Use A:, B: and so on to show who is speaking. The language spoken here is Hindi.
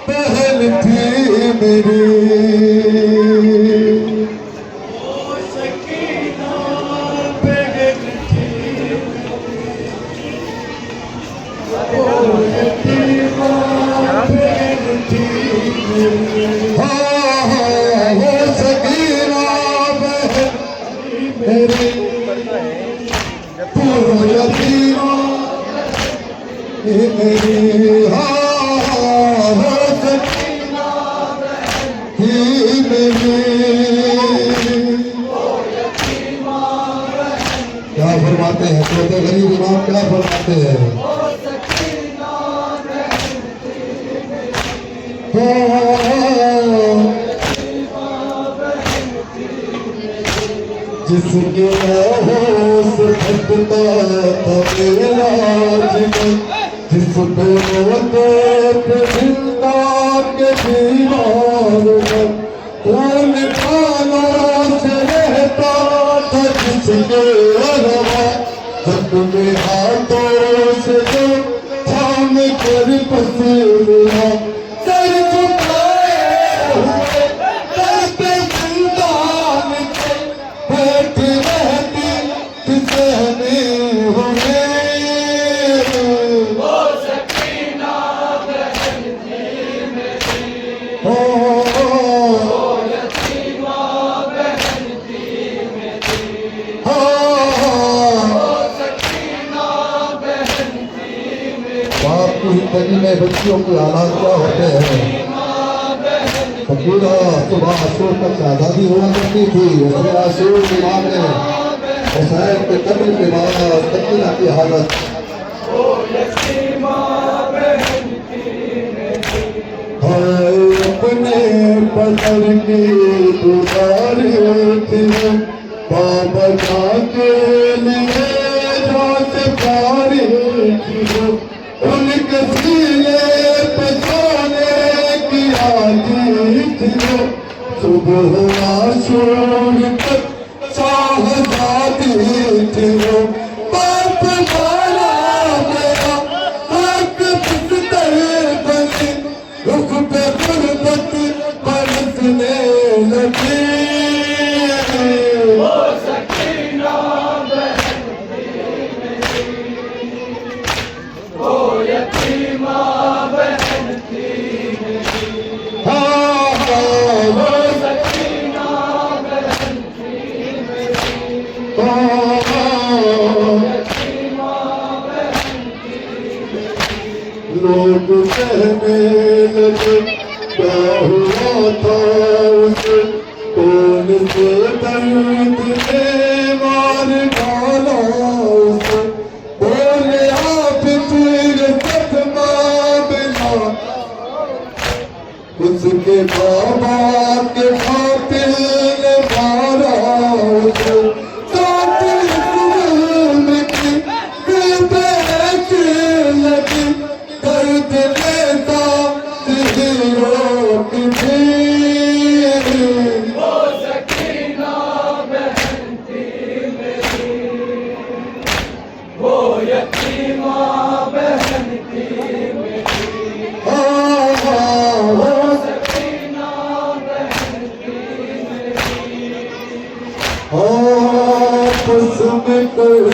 A: बहन थी मेरी। क्या फरमाते हैं छोटे गरीब इमाम, क्या फरमाते हैं? जिसके होश फटता था मेरा जीवन, जिस पे रोते थे जिंदा के दीवार पर, कौन खानों से रहता था जिसके अलावा, जब में हाथों से जो थाम कर पसीना सर झुकाए हुए करते जिंदान के, बैठी रहती किसने हुए। वो सकीना बहन थी मेरी, वो यतीमा बहन थी मेरी, वो सकीना बहन थी मेरी। बाप की जिंदगी में बच्चियों के हालात क्या होते हैं? पूरा सुबह आसूर तक आज़ादी हुआ करती थी, उसमें आसूर इमाम ने हुसैन के कत्ल के बाद तकलीफ की हालत। अपने पत्थर की दुकान थी, बाबा के लिए रात पारी थी, उनके सीने पे सोने की आती थी। सुबह आशूर तक साहजादी थी, बाप मारा गया हाथ बिस्तर बनी, रुख पे गुर्बत बरसने लगी। वो सकीना बहन थी मेरी, वो यतीमा बहन थी मेरी, वो सकीना बहन थी मेरी, वो यतीमा बहन थी मेरी। लोग कहने लगे क्या हुआ था उसे, कौन से दर्द ने मार डाला उसे, बोले आप फिर सदमा बिना, उसके बाबा के कातिल ने मारा उसे। कातिल जुल्म की बेबस लगी, दर्द लेता ज़हीरों की भी। वो सकीना बहन थी मेरी, वो यतीमा बहन थी मेरी, वो सकीना बहन थी मेरी। आपस में कर